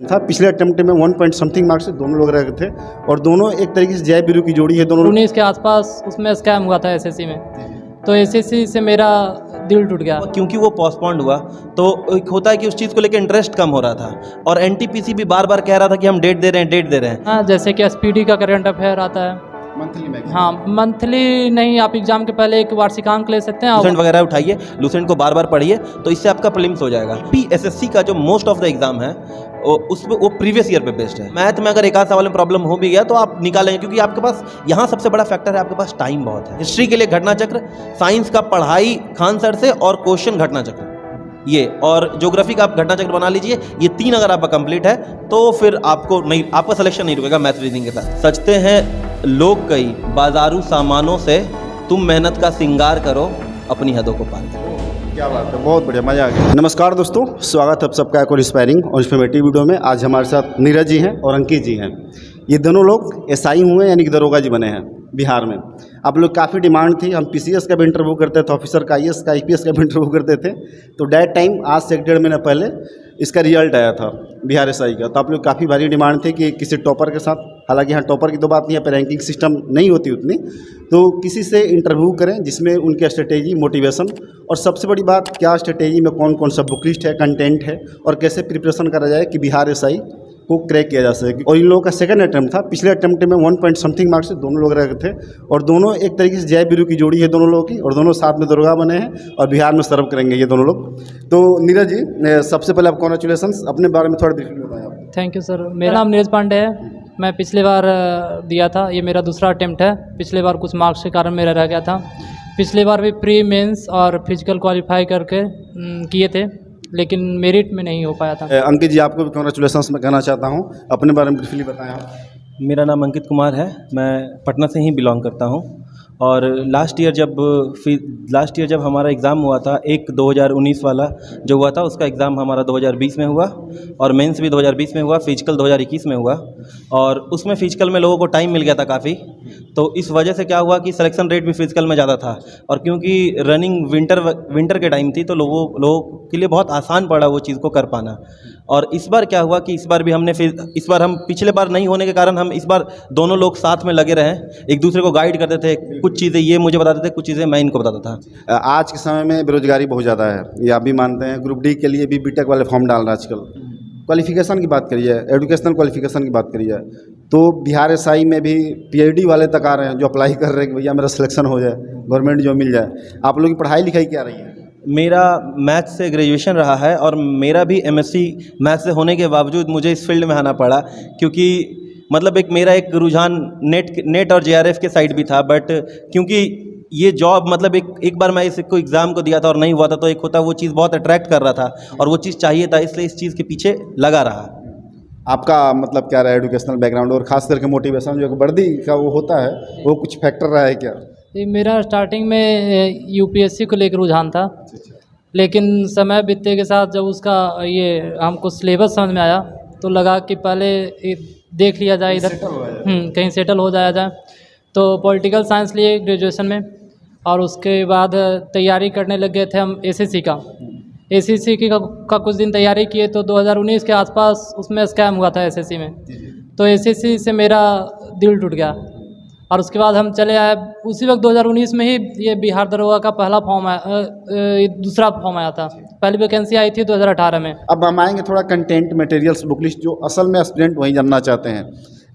था। पिछले अटेम्प्ट में 1 पॉइंट समथिंग मार्क्स से दोनों लोग रहे थे और दोनों एक तरीके से जय बीरू की जोड़ी है। दोनों 19 के आसपास उसमें स्कैम हुआ था एसएससी में, तो एसएससी से मेरा दिल टूट गया क्योंकि वो पोस्टपोन्ड हुआ। तो एक होता है कि उस चीज़ को लेकर इंटरेस्ट कम हो रहा था और एनटीपीसी भी बार बार कह रहा था कि हम डेट दे रहे हैं, डेट दे रहे हैं। हाँ, जैसे कि एसपीडी का करंट अफेयर आता है मंथली में। हाँ, मंथली नहीं, आप एग्जाम के पहले एक वार्षिकांक ले सकते हैं। लूसेंट वगैरह उठाइए, लूसेंट को बार बार पढ़िए, तो इससे आपका प्रीलिम्स हो जाएगा। एसएससी का जो मोस्ट ऑफ द एग्जाम है उसमें वो प्रीवियस ईयर पे बेस्ड है। मैथ में अगर एक आध सवाल में प्रॉब्लम हो भी गया तो आप निकालेंगे, क्योंकि आपके पास यहाँ सबसे बड़ा फैक्टर है, आपके पास टाइम बहुत है। हिस्ट्री के लिए घटना चक्र, साइंस का पढ़ाई खान सर से और क्वेश्चन घटना चक्र ये, और ज्योग्राफी का आप घटना चक्र बना लीजिए। ये 3 अगर आपका कंप्लीट है तो फिर आपको नहीं, आपका सिलेक्शन नहीं रुकेगा मैथ रीजनिंग के साथ। सचते हैं लोग कई बाजारू सामानों से, तुम मेहनत का सिंगार करो, अपनी हदों को पार करो। क्या बात है, बहुत बढ़िया, मजा आ गया। नमस्कार दोस्तों, स्वागत है आप सबका एक और इंस्पायरिंग और इन्फॉर्मेटिव वीडियो में। आज हमारे साथ नीरज जी हैं और अंकित जी हैं। ये दोनों लोग एसआई हुए यानी कि दरोगा जी बने हैं बिहार में। आप लोग काफ़ी डिमांड थी, हम पीसीएस का भी इंटरव्यू करते थे, ऑफिसर का, आईएएस का, आईपीएस का भी इंटरव्यू करते थे। तो डेट टाइम आज से 1.5 महीना पहले इसका रिजल्ट आया था बिहार एसआई का। तो आप लोग काफ़ी भारी डिमांड थी कि किसी टॉपर के साथ, हालांकि यहाँ टॉपर की तो बात नहीं, यहाँ पर रैंकिंग सिस्टम नहीं होती उतनी, तो किसी से इंटरव्यू करें जिसमें उनके स्ट्रेटेजी, मोटिवेशन और सबसे बड़ी बात क्या स्ट्रेटेजी में कौन कौन सा बुक लिस्ट है, कंटेंट है और कैसे प्रिपरेशन करा जाए कि बिहार एसआई को क्रैक किया जा सके। और इन लोगों का सेकंड अटेम्प्ट था। पिछले अटेम्प्ट में 1 पॉइंट समथिंग मार्क्स से दोनों लोग रहे थे और दोनों एक तरीके से जय बीरू की जोड़ी है दोनों लोगों की, और दोनों साथ में दरोगा बने हैं और बिहार में सर्व करेंगे ये दोनों लोग। तो नीरज जी, सबसे पहले आप कॉन्ग्रेचुलेसन्स, अपने बारे में थोड़ा ब्रीफली बताएं आप। Thank you sir. मेरा नाम नीरज पांडे है। मैं पिछले बार दिया था, ये मेरा दूसरा अटेम्प्ट है। पिछले बार कुछ मार्क्स के कारण मेरा रह गया था। पिछले बार भी प्री मेंस और फिजिकल क्वालिफाई करके किए थे, लेकिन मेरिट में नहीं हो पाया था। अंकित जी, आपको भी कॉन्ग्रेचुलेसन्स मैं कहना चाहता हूँ, अपने बारे में ब्रीफली बताएं आप। मेरा नाम अंकित कुमार है, मैं पटना से ही बिलोंग करता हूँ। और लास्ट ईयर जब हमारा एग्ज़ाम हुआ था, 2019 वाला जो हुआ था, उसका एग्ज़ाम हमारा 2020 में हुआ और मेंस भी 2020 में हुआ, फिजिकल 2021 में हुआ। और उसमें फिजिकल में लोगों को टाइम मिल गया था काफ़ी, तो इस वजह से क्या हुआ कि सिलेक्शन रेट भी फिजिकल में ज़्यादा था। और क्योंकि रनिंग विंटर के टाइम थी तो लोगों के लिए बहुत आसान पड़ा वो चीज़ को कर पाना। और इस बार क्या हुआ कि इस बार हम पिछले बार नहीं होने के कारण हम इस बार दोनों लोग साथ में लगे रहे, एक दूसरे को गाइड करते थे। कुछ चीज़ें ये मुझे बताते थे, कुछ चीज़ें मैं इनको बताता था। आज के समय में बेरोजगारी बहुत ज़्यादा है, ये आप भी मानते हैं। ग्रुप डी के लिए भी बीटेक वाले फॉर्म डाल रहे हैं आजकल। क्वालिफिकेशन की बात करिए, एजुकेशनल क्वालिफिकेशन की बात करिए, तो बिहार एसआई में भी पीएचडी वाले तक आ रहे हैं जो अप्लाई कर रहे हैं कि भैया मेरा सिलेक्शन हो जाए, गवर्नमेंट जॉब मिल जाए। आप लोगों की पढ़ाई लिखाई क्या रही है? मेरा मैथ से ग्रेजुएशन रहा है और मेरा भी एमएससी मैथ से होने के बावजूद मुझे इस फील्ड में आना पड़ा, क्योंकि मतलब मेरा एक रुझान नेट और जेआरएफ के साइड भी था। बट क्योंकि ये जॉब मतलब एक बार मैं इसको एग्ज़ाम को दिया था और नहीं हुआ था, तो एक होता वो चीज़ बहुत अट्रैक्ट कर रहा था और वो चीज़ चाहिए था, इसलिए इस चीज़ के पीछे लगा रहा। आपका मतलब क्या रहा है एजुकेशनल बैकग्राउंड और ख़ास करके मोटिवेशन जो वर्दी का वो होता है, वो कुछ फैक्टर रहा है क्या? ये मेरा स्टार्टिंग में यूपीएससी को लेकर रुझान था, लेकिन समय बीतने के साथ जब उसका ये हमको सिलेबस समझ में आया तो लगा कि पहले देख लिया जाए इधर, कहीं सेटल हो जाया जाए। तो पॉलिटिकल साइंस लिए ग्रेजुएशन में, और उसके बाद तैयारी करने लग गए थे हम एसएससी का। एसएससी का कुछ दिन तैयारी किए तो 2019 के आसपास उसमें स्कैम हुआ था एसएससी में, तो एसएससी से मेरा दिल टूट गया। और उसके बाद हम चले आए, उसी वक्त 2019 में ही ये बिहार दरोगा का पहला फॉर्म आया, दूसरा फॉर्म आया था। पहली वैकेंसी आई थी 2018 में। अब हम आएंगे थोड़ा कंटेंट मटेरियल्स बुक लिस्ट, जो असल में एस्पिरेंट वही जानना चाहते हैं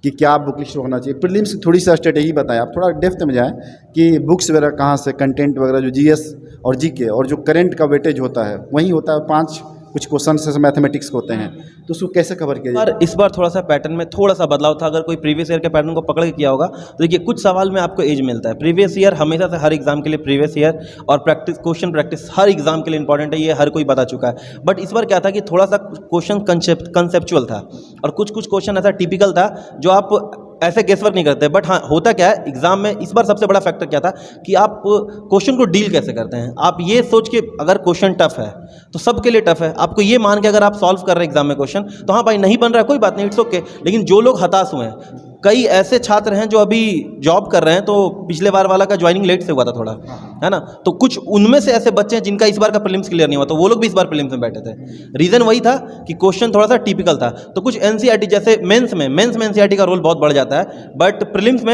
कि क्या बुक लिस्ट होना चाहिए। प्रीलिम्स की थोड़ी सा स्ट्रेटेजी बताएं आप, थोड़ा डेप्थ में जाएं कि बुक्स वगैरह कहाँ से, कंटेंट वगैरह जो जीएस और जीके और जो करंट का वेटेज होता है वही होता है, 5 कुछ क्वेश्चन से मैथमेटिक्स होते हैं, तो उसको कैसे कवर किया जाए? इस बार थोड़ा सा पैटर्न में थोड़ा सा बदलाव था। अगर कोई प्रीवियस ईयर के पैटर्न को पकड़ के किया होगा तो देखिए कुछ सवाल में आपको एज मिलता है। प्रीवियस ईयर हमेशा से हर एग्जाम के लिए प्रीवियस ईयर और क्वेश्चन प्रैक्टिस हर एग्जाम के लिए इंपॉर्टेंट है, ये हर कोई बता चुका है। बट इस बार क्या था कि थोड़ा सा क्वेश्चन कंसेप्चुअल था और कुछ क्वेश्चन ऐसा टिपिकल था जो आप ऐसे गेसवर्क नहीं करते। बट हाँ, होता क्या है एग्जाम में इस बार सबसे बड़ा फैक्टर क्या था कि आप क्वेश्चन को डील कैसे करते हैं। आप ये सोच के अगर क्वेश्चन टफ है तो सबके लिए टफ है, आपको ये मान के अगर आप सॉल्व कर रहे हैं एग्जाम में क्वेश्चन, तो हाँ भाई नहीं बन रहा है कोई बात नहीं, इट्स ओके। लेकिन जो लोग हताश हुए हैं कई ऐसे छात्र हैं जो अभी जॉब कर रहे हैं, तो पिछले बार वाला का ज्वाइनिंग लेट से हुआ था थोड़ा, है ना, तो कुछ उनमें से ऐसे बच्चे हैं जिनका इस बार का प्रीलिम्स क्लियर नहीं हुआ, तो वो लोग भी इस बार प्रीलिम्स में बैठे थे। रीज़न वही था कि क्वेश्चन थोड़ा सा टिपिकल था। तो कुछ एनसीईआरटी जैसे मेंस में एनसीईआरटी का रोल बहुत बढ़ जाता है, बट प्रीलिम्स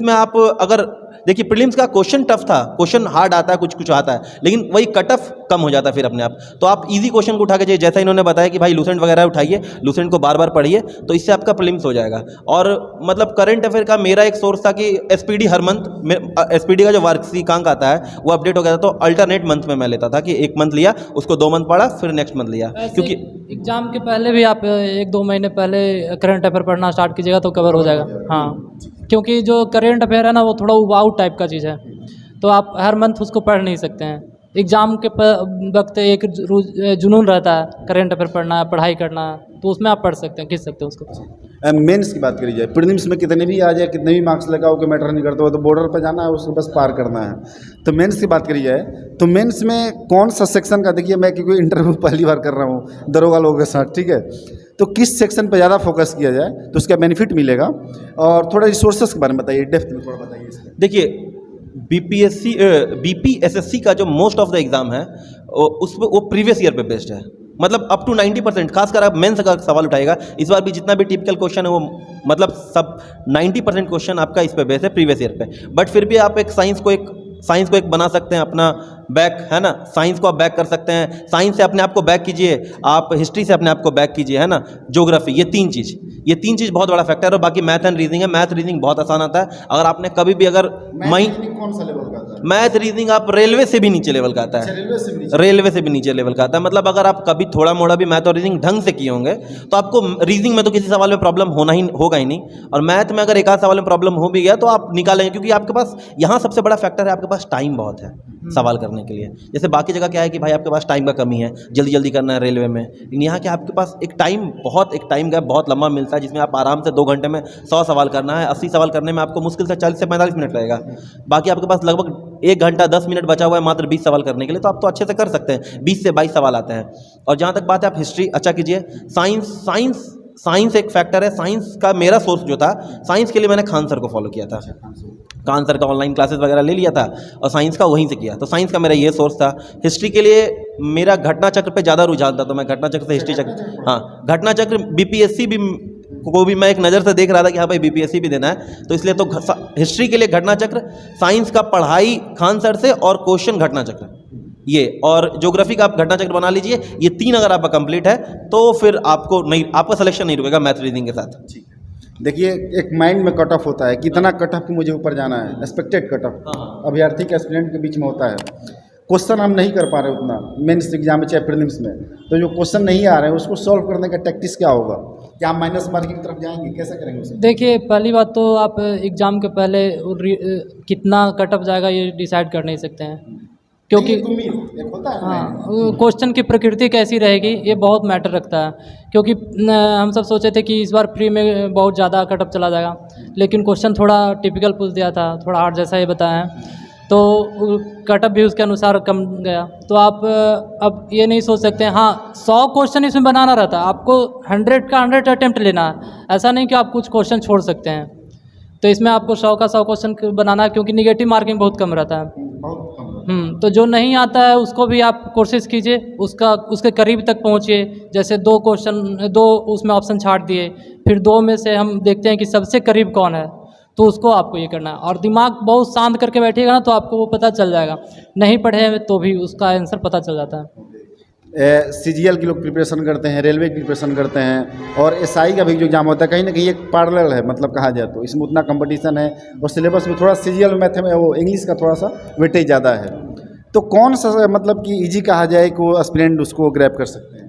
में आप अगर देखिए, प्रीलिम्स का क्वेश्चन टफ था, क्वेश्चन हार्ड आता है, कुछ आता है, लेकिन वही कट ऑफ कम हो जाता है फिर अपने आप। तो आप इजी क्वेश्चन को उठा के, जैसा इन्होंने बताया कि भाई लूसेंट वगैरह उठाइए, लूसेंट को बार बार पढ़िए, तो इससे आपका प्रीलिम्स हो जाएगा। और मतलब करंट अफेयर का मेरा एक सोर्स था कि एसपीडी हर मंथ, एसपीडी का जो वार्षिकांक आता है वो अपडेट हो गया था, तो अल्टरनेट मंथ में मैं लेता था कि एक मंथ लिया, उसको 2 मंथ पढ़ा, फिर नेक्स्ट मंथ लिया। क्योंकि एग्ज़ाम के पहले भी आप 1-2 महीने पहले करंट अफेयर पढ़ना स्टार्ट कीजिएगा तो कवर हो जाएगा। हाँ, क्योंकि जो करंट अफेयर है ना, वो थोड़ा उबाऊ टाइप का चीज़ है, तो आप हर मंथ उसको पढ़ नहीं सकते हैं। एग्ज़ाम के वक्त एक जुनून रहता है करंट अफेयर पढ़ना है, पढ़ाई करना है, तो उसमें आप पढ़ सकते हैं, खींच सकते हैं उसको। मेंस की बात करी जाए, प्रीलिम्स में कितने भी आ जाए, कितने भी मार्क्स लगाओ कि मैटर नहीं करता, वो तो बॉर्डर पर जाना है, उसको बस पार करना है। तो मेंस की बात करी जाए तो मेंस में कौन सा सेक्शन का, देखिए मैं क्योंकि इंटरव्यू पहली बार कर रहा हूँ दरोगा लोगों के साथ, ठीक है, तो किस सेक्शन पर ज़्यादा फोकस किया जाए तो उसका बेनिफिट मिलेगा, और थोड़ा रिसोर्सेज के बारे में बताइए, डेप्थ में थोड़ा बताइए इसमें। देखिए, बीपीएसएससी का जो मोस्ट ऑफ द एग्ज़ाम है उसमें वो प्रीवियस ईयर पे बेस्ड है, मतलब अप टू 90%, खासकर आप मेंस का सवाल उठाएगा इस बार भी जितना भी टिपिकल क्वेश्चन है वो मतलब सब 90% क्वेश्चन आपका इस पे बेस है, प्रीवियस ईयर पे। बट फिर भी आप एक साइंस को एक बना सकते हैं अपना बैक, है ना, साइंस को आप बैक कर सकते हैं, साइंस से अपने आप को बैक कीजिए, आप हिस्ट्री से अपने आप को बैक कीजिए, है ना, ज्योग्राफी, ये तीन चीज़ बहुत बड़ा फैक्टर है। और बाकी मैथ एंड रीजनिंग है, मैथ रीजनिंग बहुत आसान आता है। अगर आपने कभी भी अगर कौन सा लेवल का आता है? मैथ रीजनिंग आप रेलवे से भी नीचे लेवल का आता है, रेलवे से भी नीचे लेवल का आता है। मतलब अगर आप कभी थोड़ा मोड़ा भी मैथ और रीजनिंग ढंग से किए होंगे तो आपको रीजनिंग में तो किसी सवाल में प्रॉब्लम होगा ही नहीं, और मैथ में अगर एक आध सवाल में प्रॉब्लम हो भी गया तो आप निकालेंगे, क्योंकि आपके पास यहाँ सबसे बड़ा फैक्टर है, आपके पास टाइम बहुत है सवाल करने के लिए। जैसे बाकी जगह क्या है कि भाई आपके पास टाइम का कमी है, जल्दी जल्दी करना है रेलवे में, लेकिन यहाँ क्या आपके पास एक टाइम गैप बहुत लंबा मिलता है, जिसमें आप आराम से 2 घंटे में 100 सवाल करना है। 80 सवाल करने में आपको मुश्किल से 40 से 45 मिनट लगेगा, बाकी आपके पास लगभग 1 घंटा 10 मिनट बचा हुआ है मात्र 20 सवाल करने के लिए, तो आप तो अच्छे से कर सकते हैं। 20 से 22 सवाल आते हैं। और जहाँ तक बात है, आप हिस्ट्री अच्छा कीजिए, साइंस एक फैक्टर है। साइंस का मेरा सोर्स जो था, साइंस के लिए मैंने खान सर को फॉलो किया था, खान सर का ऑनलाइन क्लासेस वगैरह ले लिया था और साइंस का वहीं से किया, तो साइंस का मेरा ये सोर्स था। हिस्ट्री के लिए मेरा घटना चक्र पे ज़्यादा रुझान था, तो मैं घटना चक्र से हिस्ट्री चक्र, हाँ, घटना चक्र बीपीएससी को भी मैं एक नज़र से देख रहा था कि हाँ भाई बीपीएससी भी देना है, तो इसलिए तो हिस्ट्री के लिए घटना चक्र, साइंस का पढ़ाई खान सर से और क्वेश्चन घटना चक्र, ये, और ज्योग्राफी का आप घटना चक्र बना लीजिए। ये 3 अगर आपका कंप्लीट है तो फिर आपका सिलेक्शन नहीं रुकेगा मैथ रीजनिंग के साथ। देखिए, एक माइंड में कट ऑफ होता है, कितना कट ऑफ मुझे ऊपर जाना है, एक्सपेक्टेड कट ऑफ अभ्यर्थी के एस्पिरेंट के बीच में होता है। क्वेश्चन हम नहीं कर पा रहे उतना मेंस एग्जाम में चाहे प्रीलिम्स में, तो जो क्वेश्चन नहीं आ रहे हैं उसको सॉल्व करने का टैक्टिक्स क्या होगा? क्या हम माइनस मार्किंग की तरफ जाएंगे, कैसे करेंगे उसे? देखिए, पहली बात तो आप एग्ज़ाम के पहले कितना कट ऑफ जाएगा ये डिसाइड कर नहीं सकते हैं, क्योंकि एक होता है, हाँ, क्वेश्चन की प्रकृति कैसी रहेगी ये बहुत मैटर रखता है। क्योंकि हम सब सोचे थे कि इस बार प्री में बहुत ज़्यादा कट ऑफ चला जाएगा, लेकिन क्वेश्चन थोड़ा टिपिकल पूछ दिया था, थोड़ा हार्ड जैसा ये बताया है, तो कट ऑफ भी उसके अनुसार कम गया। तो आप अब ये नहीं सोच सकते हैं हाँ 100 क्वेश्चन इसमें बनाना रहता है, आपको 100 का 100 अटेम्प्ट लेना है, ऐसा नहीं कि आप कुछ क्वेश्चन छोड़ सकते हैं। तो इसमें आपको 100 का 100 क्वेश्चन बनाना है, क्योंकि निगेटिव मार्किंग बहुत कम रहता है। तो जो नहीं आता है उसको भी आप कोशिश कीजिए, उसके करीब तक पहुंचिए। जैसे 2 उसमें ऑप्शन छाट दिए, फिर 2 में से हम देखते हैं कि सबसे करीब कौन है, तो उसको आपको ये करना है। और दिमाग बहुत शांत करके बैठिएगा ना, तो आपको वो पता चल जाएगा। नहीं पढ़े तो भी उसका आंसर पता चल जाता है। सीजीएल की लोग प्रिपरेशन करते हैं, रेलवे की प्रिपरेशन करते हैं, और एसआई का भी जो एग्जाम होता है कहीं ना कहीं एक पैरेलल है, मतलब कहा जाए तो इसमें उतना कंपटीशन है, और सिलेबस में थोड़ा सीजीएल मैथ में वो इंग्लिश का थोड़ा सा वेटेज ज़्यादा है। तो कौन सा मतलब कि इजी कहा जाए कि वो एस्पिरेंट उसको ग्रैब कर सकते हैं?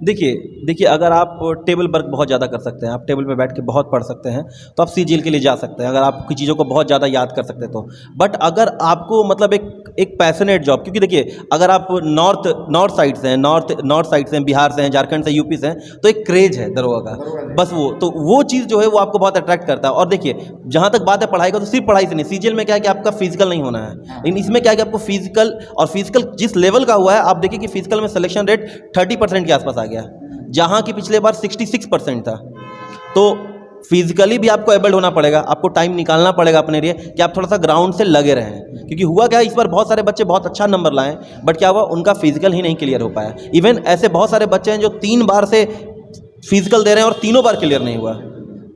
देखिए अगर आप टेबल वर्क बहुत ज़्यादा कर सकते हैं, आप टेबल पे बैठ के बहुत पढ़ सकते हैं, तो आप सीजीएल के लिए जा सकते हैं, अगर आप कुछ चीज़ों को बहुत ज़्यादा याद कर सकते हैं तो। बट अगर आपको मतलब एक पैशनेट जॉब, क्योंकि देखिए अगर आप नॉर्थ साइड से हैं, बिहार से हैं, झारखंड से, यूपी से हैं, तो एक क्रेज है दरोगा का, बस वो चीज़ जो है वो आपको बहुत अट्रैक्ट करता है। और देखिए जहाँ तक बात है पढ़ाई का, तो सिर्फ पढ़ाई से नहीं, सीजीएल में क्या है कि आपका फिजिकल नहीं होना है, लेकिन इसमें क्या है कि आपको फिजिकल जिस लेवल का हुआ है, आप देखिए कि फिजिकल में सिलेक्शन रेट 30% के आसपास आ गया, जहाँ की पिछले बार 66% था। तो फिजिकली भी आपको एबल्ड होना पड़ेगा, आपको टाइम निकालना पड़ेगा अपने लिए कि आप थोड़ा सा ग्राउंड से लगे रहें। क्योंकि हुआ क्या, इस बार बहुत सारे बच्चे बहुत अच्छा नंबर लाए, बट क्या हुआ, उनका फिजिकल ही नहीं क्लियर हो पाया। इवन ऐसे बहुत सारे बच्चे हैं जो 3 बार से फिजिकल दे रहे हैं और तीनों बार क्लियर नहीं हुआ।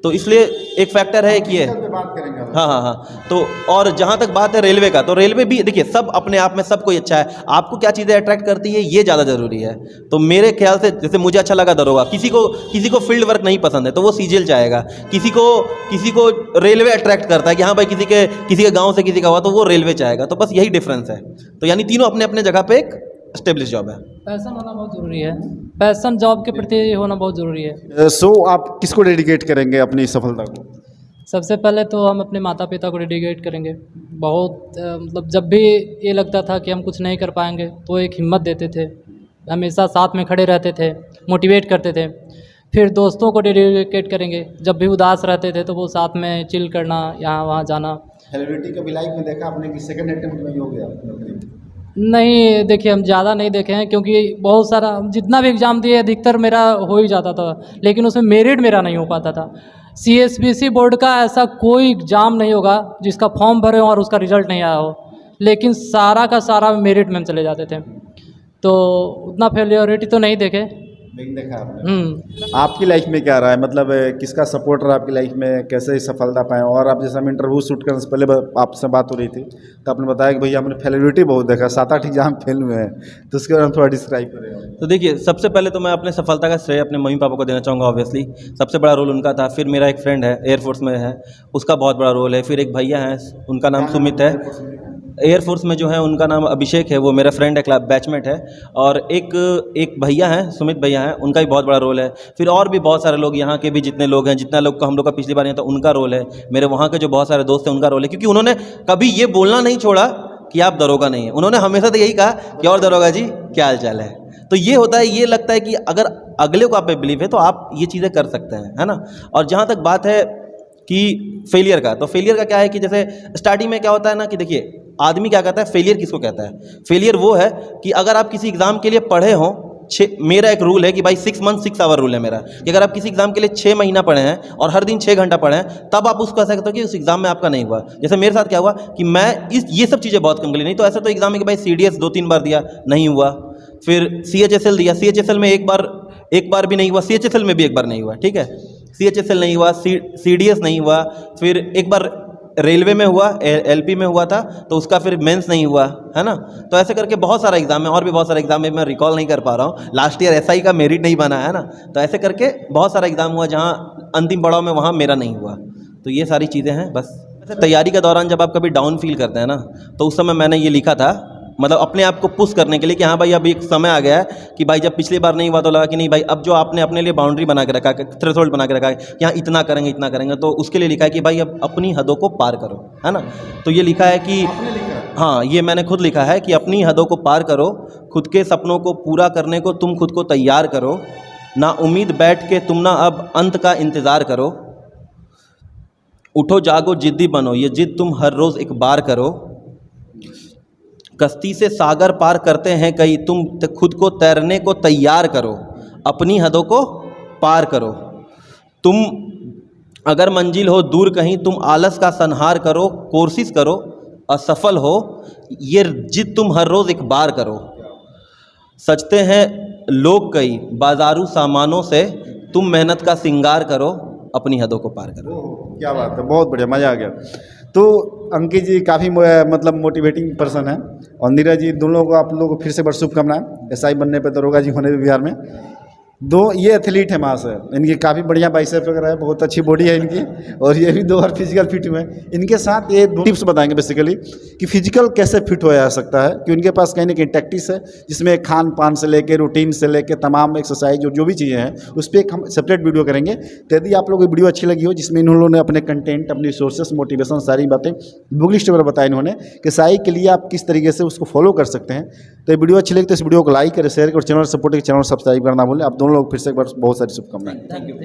तो इसलिए एक फैक्टर है कि ये बात करेंगे हाँ। तो और जहाँ तक बात है रेलवे का, तो रेलवे भी देखिए सब अपने आप में सब कोई अच्छा है, आपको क्या चीज़ें अट्रैक्ट करती है ये ज़्यादा ज़रूरी है। तो मेरे ख्याल से जैसे मुझे अच्छा लगा दरोगा, किसी को फील्ड वर्क नहीं पसंद है तो वो सीजीएल चाहेगा, किसी को रेलवे अट्रैक्ट करता है कि हाँ भाई किसी के गाँव से किसी का हुआ तो वो रेलवे चाहेगा। तो बस यही डिफरेंस है। तो यानी तीनों अपने अपने जगह पे एक एस्टेब्लिश जॉब है। पैशन होना बहुत ज़रूरी है, पैशन जॉब के प्रति होना बहुत ज़रूरी है। सो आप किसको डेडिकेट करेंगे अपनी सफलता को? सबसे पहले तो हम अपने माता पिता को डेडिकेट करेंगे। बहुत मतलब जब भी ये लगता था कि हम कुछ नहीं कर पाएंगे तो एक हिम्मत देते थे, हमेशा साथ में खड़े रहते थे, मोटिवेट करते थे। फिर दोस्तों को डेडिकेट करेंगे, जब भी उदास रहते थे तो वो साथ में चिल करना, यहाँ वहाँ जाना। सेलिब्रिटी का भी लाइफ में देखा आपने कि सेकंड अटेम्प्ट में ही हो गया? नहीं, देखिए हम ज़्यादा नहीं देखे हैं क्योंकि बहुत सारा जितना भी एग्ज़ाम दिए अधिकतर मेरा हो ही जाता था, लेकिन उसमें मेरिट मेरा नहीं हो पाता था। CSBC बोर्ड का ऐसा कोई एग्ज़ाम नहीं होगा जिसका फॉर्म भरे हो और उसका रिज़ल्ट नहीं आया हो, लेकिन सारा का सारा मेरिट में हम चले जाते थे। तो उतना फेलियोरिटी तो नहीं देखे। नहीं देखा आपने। आपकी लाइफ में क्या रहा है, मतलब किसका सपोर्ट रहा आपकी लाइफ में, कैसे सफलता पाए? और आप जैसे हम इंटरव्यू शूट करने से पहले आपसे बात हो रही थी तो आपने बताया कि भैया हमने फेलियोरिटी बहुत देखा, 7-8 एग्जाम फेल हुए हैं, तो उसके बारे में थोड़ा डिस्क्राइब करें। तो देखिए सबसे पहले तो मैं अपने सफलता का श्रेय अपने मम्मी पापा को देना चाहूँगा। ऑब्वियसली सबसे बड़ा रोल उनका था। फिर मेरा एक फ्रेंड है एयरफोर्स में है, उसका बहुत बड़ा रोल है। फिर एक भैया हैं, उनका नाम सुमित है, एयरफोर्स में जो है उनका नाम अभिषेक है, वो मेरा फ्रेंड है, क्लास बैचमेट है। और एक भैया हैं, सुमित भैया हैं, उनका भी बहुत बड़ा रोल है। फिर और भी बहुत सारे लोग, यहाँ के भी जितने लोग हैं, जितना लोग को हम लोग का पिछली बार नहीं था उनका रोल है। मेरे वहाँ के जो बहुत सारे दोस्त हैं उनका रोल है, क्योंकि उन्होंने कभी ये बोलना नहीं छोड़ा कि आप दरोगा नहीं है। उन्होंने हमेशा तो यही कहा कि और दरोगा जी क्या हाल चाल है। तो ये होता है, ये लगता है कि अगर अगले को आप पे बिलीव है तो आप ये चीज़ें कर सकते हैं, है ना। और जहाँ तक बात है कि फेलियर का, तो फेलियर का क्या है कि जैसे स्टार्टिंग में क्या होता है ना कि देखिए आदमी क्या कहता है, फेलियर किसको कहता है? फेलियर वो है कि अगर आप किसी एग्ज़ाम के लिए पढ़े हों, मेरा एक रूल है कि भाई 6 मंथ 6 आवर रूल है मेरा, कि अगर आप किसी एग्ज़ाम के लिए 6 महीना पढ़े हैं और हर दिन 6 घंटा पढ़े हैं, तब आप उसको कह सकते हो कि उस एग्ज़ाम में आपका नहीं हुआ। जैसे मेरे साथ क्या हुआ कि मैं ये सब चीज़ें बहुत कम के लिए, नहीं तो ऐसा तो एग्ज़ाम है कि भाई CDS 2-3 बार दिया, नहीं हुआ। फिर CHSL दिया, CHSL में एक बार भी नहीं हुआ, CHSL में भी एक बार नहीं हुआ, ठीक है। CHSL नहीं हुआ, CDS नहीं हुआ, फिर एक बार रेलवे में हुआ, LP में हुआ था तो उसका फिर मेंस नहीं हुआ, है ना। तो ऐसे करके बहुत सारा एग्ज़ाम है, और भी बहुत सारे एग्ज़ाम है, मैं रिकॉल नहीं कर पा रहा हूँ। लास्ट ईयर SI का मेरिट नहीं बना है ना। तो ऐसे करके बहुत सारा एग्ज़ाम हुआ जहाँ अंतिम पड़ाव में वहाँ मेरा नहीं हुआ। तो ये सारी चीज़ें हैं बस। वैसे तैयारी के दौरान जब आप कभी डाउन फील करते हैं ना, तो उस समय मैंने ये लिखा था, मतलब अपने आप को पुश करने के लिए कि हाँ भाई अब एक समय आ गया है कि भाई जब पिछली बार नहीं हुआ तो लगा कि नहीं भाई अब जो आपने अपने लिए बाउंड्री बना के रखा है, थ्रेशोल्ड बना के रखा है कि हाँ इतना करेंगे, तो उसके लिए लिखा है कि भाई अब अपनी हदों को पार करो, है ना। तो ये लिखा है कि हाँ, ये मैंने खुद लिखा है कि अपनी हदों को पार करो, खुद के सपनों को पूरा करने को तुम खुद को तैयार करो, ना उम्मीद बैठ के तुम ना अब अंत का इंतज़ार करो, उठो जागो जिद्दी बनो, ये जिद तुम हर रोज़ एक बार करो, कश्ती से सागर पार करते हैं कई, तुम खुद को तैरने को तैयार करो, अपनी हदों को पार करो, तुम अगर मंजिल हो दूर कहीं, तुम आलस का संहार करो, कोशिश करो असफल हो, ये जिद तुम हर रोज़ एक बार करो, सजते हैं लोग कई बाजारू सामानों से, तुम मेहनत का श्रृंगार करो, अपनी हदों को पार करो। क्या बात है, बहुत बढ़िया, मज़ा आ गया। तो अंकित जी काफ़ी मतलब मोटिवेटिंग पर्सन है, और नीरज जी, दोनों को आप लोगों को फिर से बड़ी शुभकामनाएं SI बनने पे, दरोगा जी होने पे बिहार में। दो ये एथलीट है वहाँ से, इनकी काफ़ी बढ़िया बाइसेप वगैरह है, बहुत अच्छी बॉडी है इनकी, और ये भी 2 बार फिजिकल फिट हुए हैं। इनके साथ ये 2 टिप्स बताएंगे बेसिकली कि फिजिकल कैसे फिट हो जा सकता है, कि उनके पास कहीं ना कहीं टैक्टिक्स है जिसमें खान पान से लेके रूटीन से लेके तमाम एक्सरसाइज जो भी चीज़ें हैं उस पर एक हम सेपरेट वीडियो करेंगे। तो यदि आप लोगों को वीडियो अच्छी लगी हो जिसमें इन्होंने अपने कंटेंट, अपनी सोर्सेस, मोटिवेशन, सारी बातें बुक लिस्ट वगैरह बताया इन्होंने कि SI के लिए आप किस तरीके से उसको फॉलो कर सकते हैं, तो ये वीडियो अच्छी लगी तो इस वीडियो को लाइक करें, शेयर करें, चैनल सपोर्ट, चैनल सब्सक्राइब करना भूलें। आप दोनों लोग फिर से एक बार बहुत सारी शुभकामनाएं। Thank you.